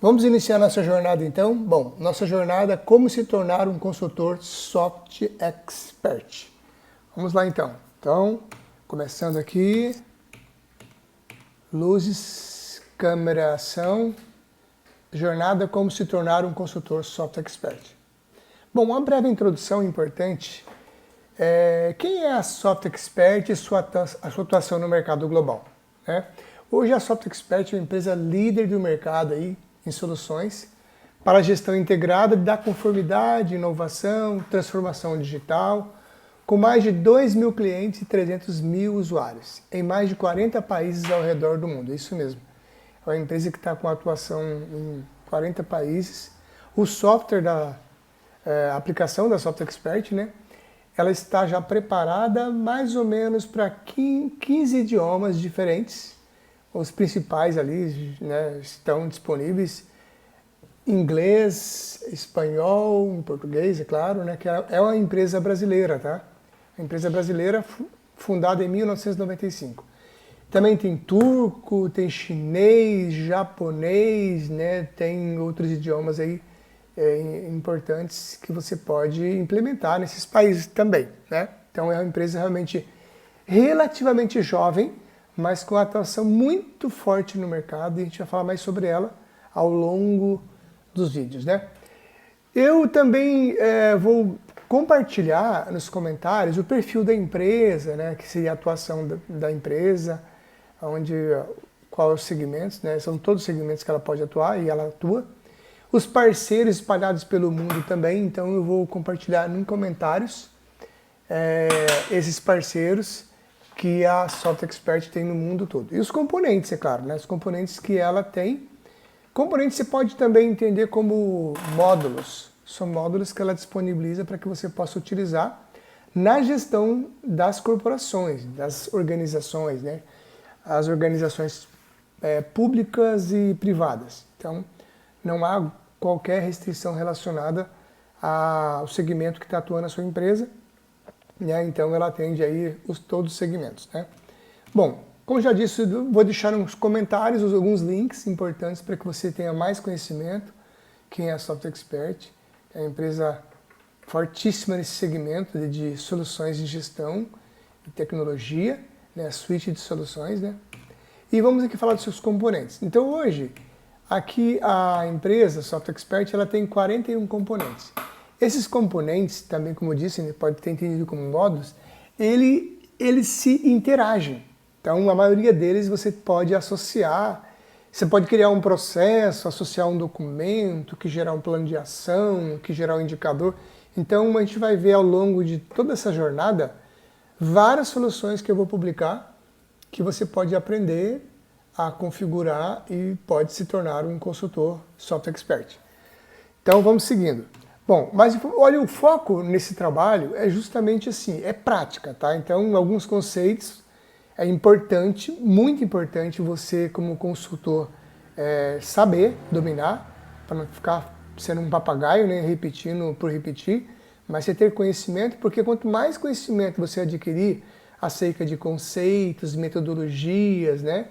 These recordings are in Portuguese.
Vamos iniciar nossa jornada então? Bom, nossa jornada é como se tornar um consultor Soft Expert. Vamos lá então. Então, começando aqui, luzes, câmera, ação, jornada como se tornar um consultor Soft Expert. Bom, uma breve introdução importante. Quem é a Soft Expert e a sua atuação no mercado global? Né? Hoje a Soft Expert é uma empresa líder do mercado aí, em soluções para a gestão integrada da conformidade, inovação, transformação digital, com mais de 2.000 clientes e 300 mil usuários, em mais de 40 países ao redor do mundo. É isso mesmo. É uma empresa que está com atuação em 40 países. O software a aplicação da Soft Expert, né? Ela está já preparada mais ou menos para 15 idiomas diferentes. Os principais ali, né, estão disponíveis em inglês, espanhol, em português, é claro, né, que é uma empresa brasileira, tá? Uma empresa brasileira fundada em 1995. Também tem turco, tem chinês, japonês, né, tem outros idiomas aí importantes que você pode implementar nesses países também, né? Então é uma empresa realmente relativamente jovem, mas com atuação muito forte no mercado, e a gente vai falar mais sobre ela ao longo dos vídeos, né? Eu também vou compartilhar nos comentários o perfil da empresa, né, que seria a atuação da empresa, qual é os segmentos, né? São todos os segmentos que ela pode atuar e ela atua. Os parceiros espalhados pelo mundo também, então eu vou compartilhar nos comentários esses parceiros que a Soft Expert tem no mundo todo. E os componentes, é claro, né? Os componentes que ela tem. Componentes você pode também entender como módulos. São módulos que ela disponibiliza para que você possa utilizar na gestão das corporações, das organizações, né? As organizações públicas e privadas. Então, não há qualquer restrição relacionada ao segmento que está atuando na sua empresa. Né? Então ela atende aí todos os segmentos. Né? Bom, como já disse, vou deixar nos comentários alguns links importantes para que você tenha mais conhecimento. Quem é a Soft Expert? É uma empresa fortíssima nesse segmento de soluções de gestão e tecnologia, né? Suite de soluções. Né? E vamos aqui falar dos seus componentes. Então hoje, aqui a empresa Soft Expert ela tem 41 componentes. Esses componentes, também como eu disse, pode ter entendido como módulos, eles se interagem. Então, a maioria deles você pode associar, você pode criar um processo, associar um documento, que gerar um plano de ação, que gerar um indicador. Então, a gente vai ver ao longo de toda essa jornada várias soluções que eu vou publicar, que você pode aprender a configurar e pode se tornar um consultor Soft Expert. Então, vamos seguindo. Bom, mas olha, o foco nesse trabalho é justamente assim, é prática, tá? Então, alguns conceitos é importante, muito importante você como consultor saber, dominar, para não ficar sendo um papagaio, né, repetindo por repetir, mas você ter conhecimento, porque quanto mais conhecimento você adquirir acerca de conceitos, metodologias, né,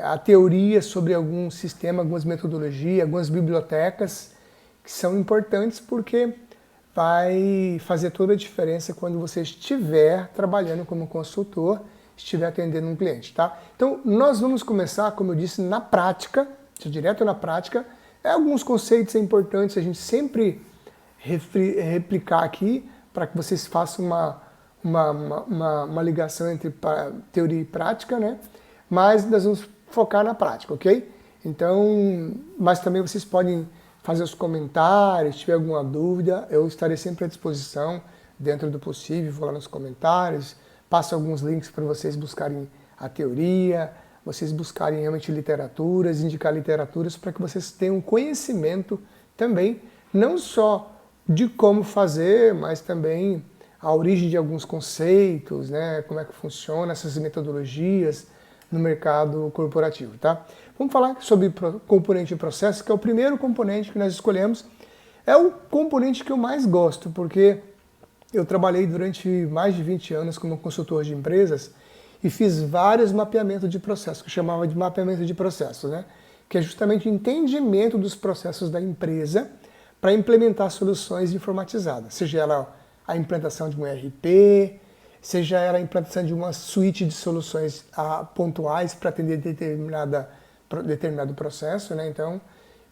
a teoria sobre algum sistema, algumas metodologias, algumas bibliotecas, que são importantes porque vai fazer toda a diferença quando você estiver trabalhando como consultor, estiver atendendo um cliente, tá? Então, nós vamos começar, como eu disse, na prática, direto na prática. Alguns conceitos importantes a gente sempre replicar aqui, para que vocês façam uma ligação entre teoria e prática, né? Mas nós vamos focar na prática, ok? Então, mas também vocês podem fazer os comentários, se tiver alguma dúvida, eu estarei sempre à disposição, dentro do possível, vou lá nos comentários, passo alguns links para vocês buscarem a teoria, vocês buscarem realmente literaturas, indicar literaturas para que vocês tenham conhecimento também, não só de como fazer, mas também a origem de alguns conceitos, né, como é que funciona essas metodologias no mercado corporativo, tá? Vamos falar sobre componente de processo, que é o primeiro componente que nós escolhemos. É o componente que eu mais gosto, porque eu trabalhei durante mais de 20 anos como consultor de empresas e fiz vários mapeamentos de processos, que eu chamava de mapeamento de processos, né? que é justamente o entendimento dos processos da empresa para implementar soluções informatizadas, seja ela a implantação de um ERP, seja ela a implantação de uma suíte de soluções pontuais para atender determinado processo, né? Então,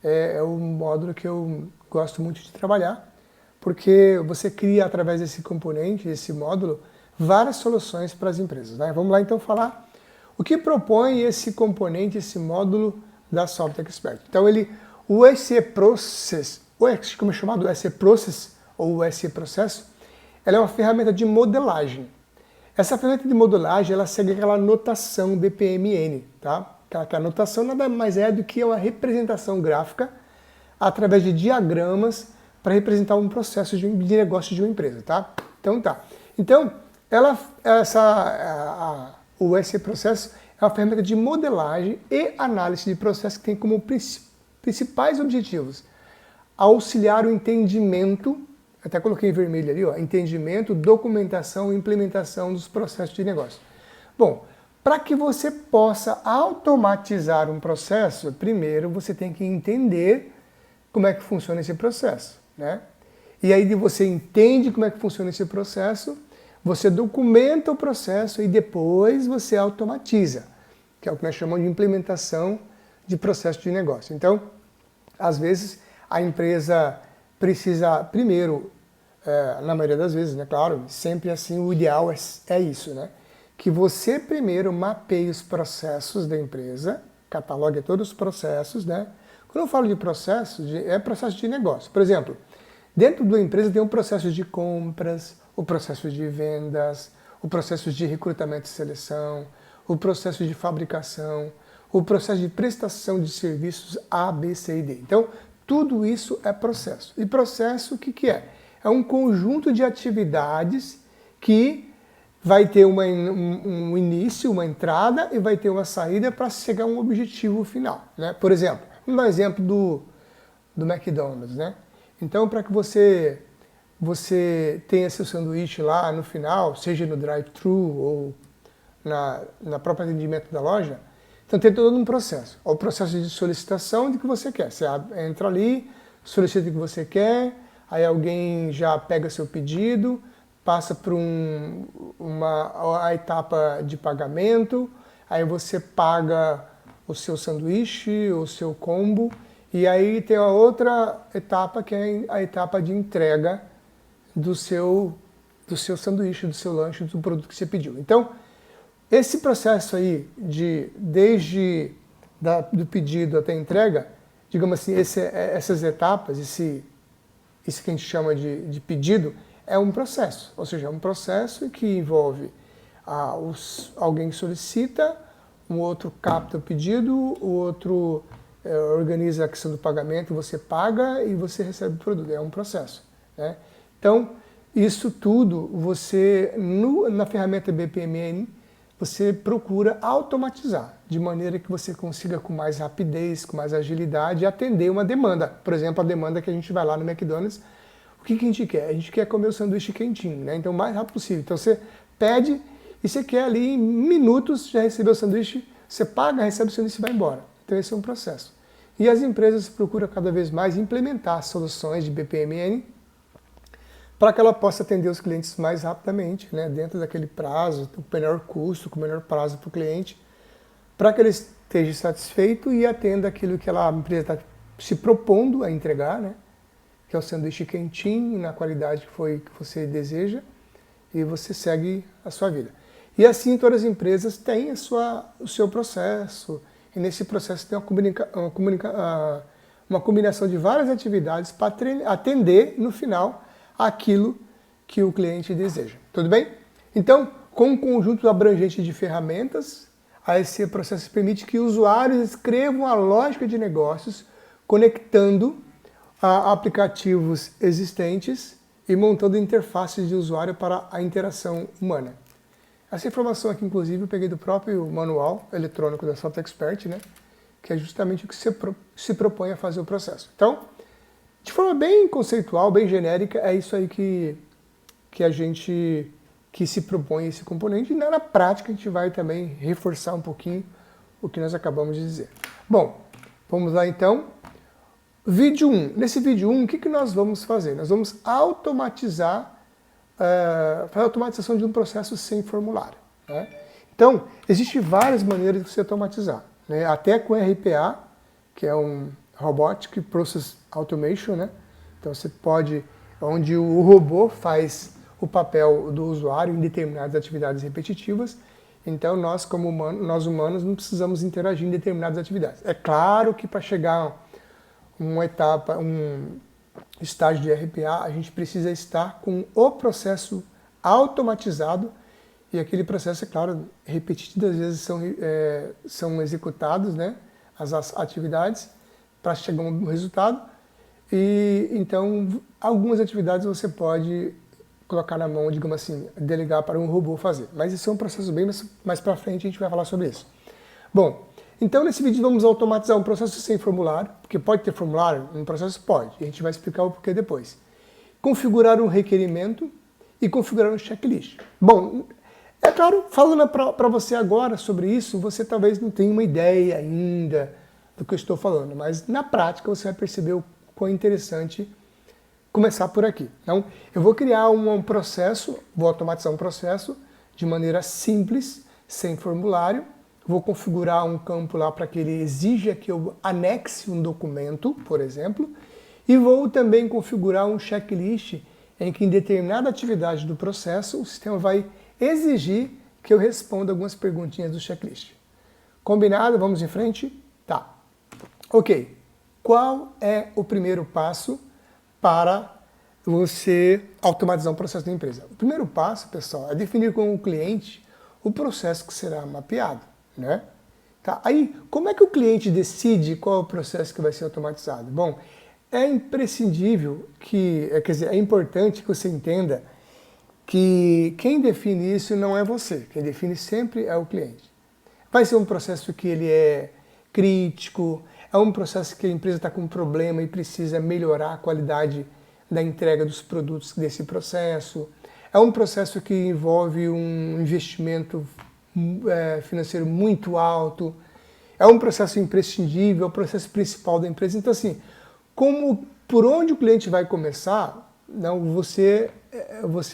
é um módulo que eu gosto muito de trabalhar, porque você cria, através desse componente, esse módulo, várias soluções para as empresas, né? Vamos lá, então, falar o que propõe esse componente, esse módulo da Software Expert. Então, o SE Process, como é chamado, o SE Process, ou o SE Processo, ela é uma ferramenta de modelagem. Essa ferramenta de modelagem, ela segue aquela notação BPMN, tá? Aquela notação nada mais é do que uma representação gráfica através de diagramas para representar um processo de negócio de uma empresa, tá? Então, tá. Então, o SE Processo é uma ferramenta de modelagem e análise de processo que tem como principais objetivos auxiliar o entendimento, até coloquei em vermelho ali, ó, entendimento, documentação e implementação dos processos de negócio. Bom, para que você possa automatizar um processo, primeiro você tem que entender como é que funciona esse processo, né? E aí você entende como é que funciona esse processo, você documenta o processo e depois você automatiza, que é o que nós chamamos de implementação de processo de negócio. Então, às vezes, a empresa precisa, primeiro, na maioria das vezes, né, claro, sempre assim, o ideal é isso, né? Que você primeiro mapeie os processos da empresa, catalogue todos os processos, né? Quando eu falo de processos, é processo de negócio. Por exemplo, dentro da empresa tem um processo de compras, o processo de vendas, o processo de recrutamento e seleção, o processo de fabricação, o processo de prestação de serviços A, B, C e D. Então, tudo isso é processo. E processo, o que é? É um conjunto de atividades que vai ter um início, uma entrada e vai ter uma saída para chegar a um objetivo final, né? Por exemplo, vamos dar um exemplo do McDonald's, né? Então, para que você tenha seu sanduíche lá no final, seja no drive-thru ou na própria atendimento da loja, então tem todo um processo. O processo de solicitação de que você quer. Você entra ali, solicita o que você quer, aí alguém já pega seu pedido, passa por a etapa de pagamento, aí você paga o seu sanduíche, o seu combo, e aí tem a outra etapa que é a etapa de entrega do seu sanduíche, do seu lanche, do produto que você pediu. Então, esse processo aí, desde do pedido até a entrega, digamos assim, essas etapas, isso que a gente chama de pedido, é um processo. Ou seja, é um processo que envolve alguém solicita, um outro capta o pedido, o outro organiza a questão do pagamento, você paga e você recebe o produto. É um processo, né? Então, isso tudo, você, na ferramenta BPMN, você procura automatizar, de maneira que você consiga com mais rapidez, com mais agilidade, atender uma demanda. Por exemplo, a demanda que a gente vai lá no McDonald's, o que a gente quer? A gente quer comer o sanduíche quentinho, né? Então, o mais rápido possível. Então, você pede e você quer ali, em minutos, já receber o sanduíche, você paga, recebe o sanduíche e vai embora. Então, esse é um processo. E as empresas procuram cada vez mais implementar soluções de BPMN para que ela possa atender os clientes mais rapidamente, né, dentro daquele prazo, com o menor custo, com o menor prazo para o cliente, para que ele esteja satisfeito e atenda aquilo que a empresa está se propondo a entregar, né, que é o sanduíche quentinho, na qualidade que você deseja, e você segue a sua vida. E assim todas as empresas têm o seu processo, e nesse processo tem uma combinação de várias atividades para atender, no final, aquilo que o cliente deseja. Tudo bem? Então, com um conjunto abrangente de ferramentas, esse processo permite que usuários escrevam a lógica de negócios, conectando a aplicativos existentes e montando interfaces de usuário para a interação humana. Essa informação aqui, inclusive, eu peguei do próprio manual eletrônico da Software Expert, né? Que é justamente o que se propõe a fazer o processo. Então, de forma bem conceitual, bem genérica, é isso aí que se propõe esse componente, e na prática a gente vai também reforçar um pouquinho o que nós acabamos de dizer. Bom, Vamos lá então. Vídeo 1. Nesse vídeo 1, o que nós vamos fazer? Nós vamos automatizar, fazer a automatização de um processo sem formulário. Né? Então, existem várias maneiras de você automatizar. Né? Até com RPA, que é um Robotic Process Automation, né? Então você pode, onde o robô faz o papel do usuário em determinadas atividades repetitivas. Então nós, como nós humanos, não precisamos interagir em determinadas atividades. É claro que para chegar uma etapa, um estágio de RPA, a gente precisa estar com o processo automatizado, e aquele processo, é claro, repetidas vezes são executados, né, as atividades, para chegar a um resultado. E então, algumas atividades você pode colocar na mão, digamos assim, delegar para um robô fazer. Mas isso é um processo bem mais para frente, a gente vai falar sobre isso. Bom, então nesse vídeo vamos automatizar um processo sem formulário, porque pode ter formulário, um processo pode, a gente vai explicar o porquê depois. Configurar um requerimento e configurar um checklist. Bom, é claro, falando para você agora sobre isso, você talvez não tenha uma ideia ainda do que eu estou falando, mas na prática você vai perceber o quão interessante começar por aqui. Então, eu vou criar um processo, vou automatizar um processo de maneira simples, sem formulário, vou configurar um campo lá para que ele exija que eu anexe um documento, por exemplo, e vou também configurar um checklist em que em determinada atividade do processo o sistema vai exigir que eu responda algumas perguntinhas do checklist. Combinado? Vamos em frente? Tá. Ok. Qual é o primeiro passo para você automatizar um processo da empresa? O primeiro passo, pessoal, é definir com o cliente o processo que será mapeado, né? Tá. Aí, como é que o cliente decide qual é o processo que vai ser automatizado? Bom, é imprescindível é importante que você entenda que quem define isso não é você, quem define sempre é o cliente. Vai ser um processo que ele é crítico, é um processo que a empresa está com um problema e precisa melhorar a qualidade da entrega dos produtos desse processo. É um processo que envolve um investimento financeiro muito alto. É um processo imprescindível, é o processo principal da empresa. Então, assim, por onde o cliente vai começar, não, você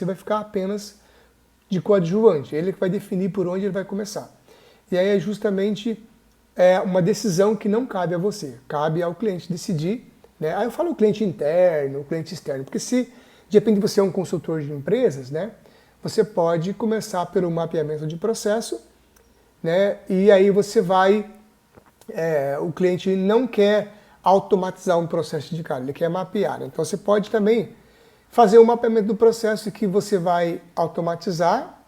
vai ficar apenas de coadjuvante. Ele vai definir por onde ele vai começar. E aí é justamente uma decisão que não cabe a você, cabe ao cliente decidir. Né? Aí eu falo o cliente interno, o cliente externo, porque se de repente você é um consultor de empresas, né, você pode começar pelo mapeamento de processo, né, e aí você vai, o cliente não quer automatizar um processo de cara, ele quer mapear. Então você pode também fazer um mapeamento do processo que você vai automatizar,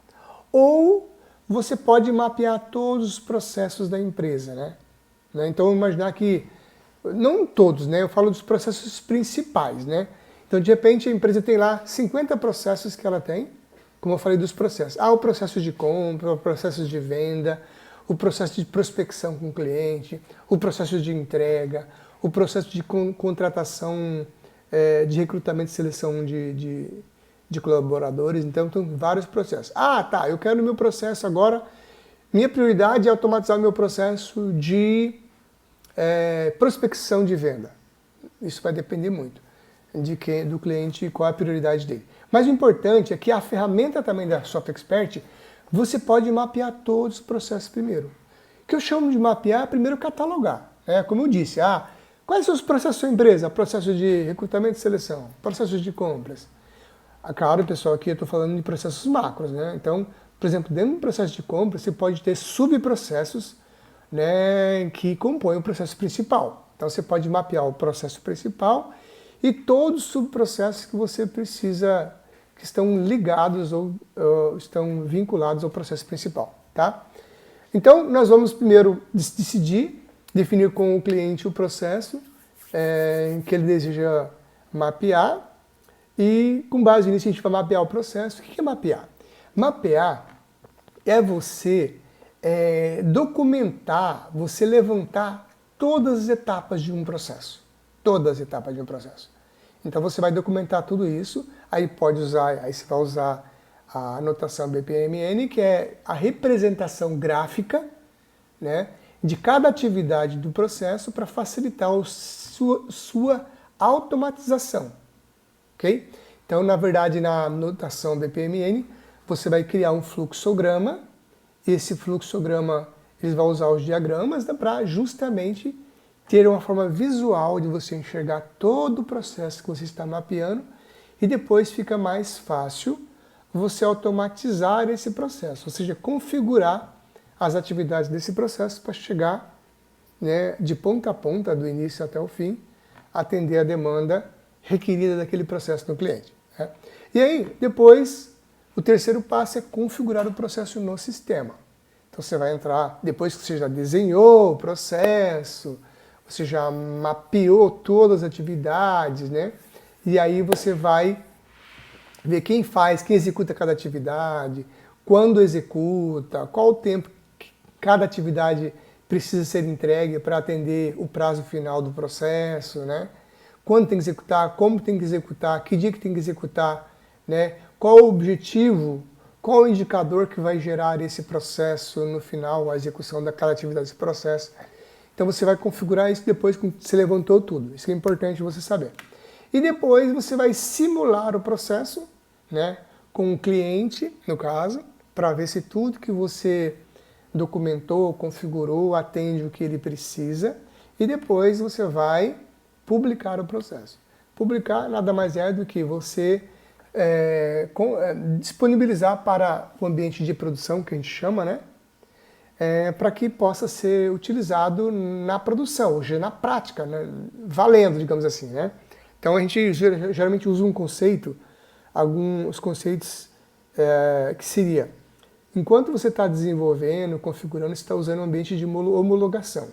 ou você pode mapear todos os processos da empresa, né? Então, imaginar que, não todos, né? Eu falo dos processos principais, né? Então, de repente, a empresa tem lá 50 processos que ela tem, como eu falei dos processos. O processo de compra, o processo de venda, o processo de prospecção com o cliente, o processo de entrega, o processo de contratação, de recrutamento e seleção de colaboradores. Então, tem vários processos. Tá, eu quero no meu processo agora, minha prioridade é automatizar o meu processo de prospecção de venda. Isso vai depender muito do cliente e qual é a prioridade dele. Mas o importante é que a ferramenta também da Soft Expert, você pode mapear todos os processos primeiro. O que eu chamo de mapear é primeiro catalogar. Como eu disse, quais são os processos da sua empresa? Processo de recrutamento e seleção, processos de compras. Claro, pessoal, aqui eu estou falando de processos macros, né? Então, por exemplo, dentro do processo de compra, você pode ter subprocessos, né, que compõem o processo principal. Então, você pode mapear o processo principal e todos os subprocessos que você precisa, que estão ligados ou estão vinculados ao processo principal, tá? Então, nós vamos primeiro definir com o cliente o processo que ele deseja mapear. E com base nisso a gente vai mapear o processo. O que é mapear? Mapear é você documentar, você levantar todas as etapas de um processo. Todas as etapas de um processo. Então você vai documentar tudo isso, aí você vai usar a notação BPMN, que é a representação gráfica, né, de cada atividade do processo para facilitar a sua automatização, ok? Então, na verdade, na notação BPMN, você vai criar um fluxograma. Esse fluxograma, eles vão usar os diagramas, né, para justamente ter uma forma visual de você enxergar todo o processo que você está mapeando, e depois fica mais fácil você automatizar esse processo, ou seja, configurar as atividades desse processo para chegar, né, de ponta a ponta, do início até o fim, atender a demanda requerida daquele processo no cliente, né? E aí, depois, o terceiro passo é configurar o processo no sistema. Então você vai entrar, depois que você já desenhou o processo, você já mapeou todas as atividades, né? E aí você vai ver quem faz, quem executa cada atividade, quando executa, qual o tempo que cada atividade precisa ser entregue para atender o prazo final do processo, né? Quando tem que executar, como tem que executar, que dia que tem que executar, né? Qual o objetivo, qual o indicador que vai gerar esse processo no final, a execução daquela atividade desse processo. Então você vai configurar isso depois que você levantou tudo. Isso é importante você saber. E depois você vai simular o processo, né, com o cliente, no caso, para ver se tudo que você documentou, configurou, atende o que ele precisa. E depois você vai publicar o processo. Publicar nada mais é do que você disponibilizar para o ambiente de produção, que a gente chama, né? Para que possa ser utilizado na produção, ou seja, na prática, né? Valendo, digamos assim, né? Então a gente geralmente usa um conceito, alguns conceitos que seria, enquanto você está desenvolvendo, configurando, você está usando um ambiente de homologação,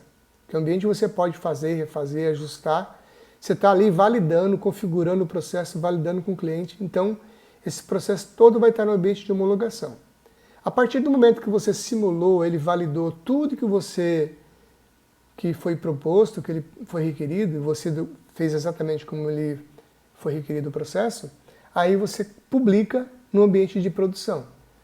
que é um ambiente que você pode fazer, refazer, ajustar. Você está ali validando, configurando o processo, validando com o cliente. Então, esse processo todo vai estar no ambiente de homologação. A partir do momento que você simulou, ele validou tudo que foi proposto, que ele foi requerido, e você fez exatamente como ele foi requerido o processo, aí você publica no ambiente de produção.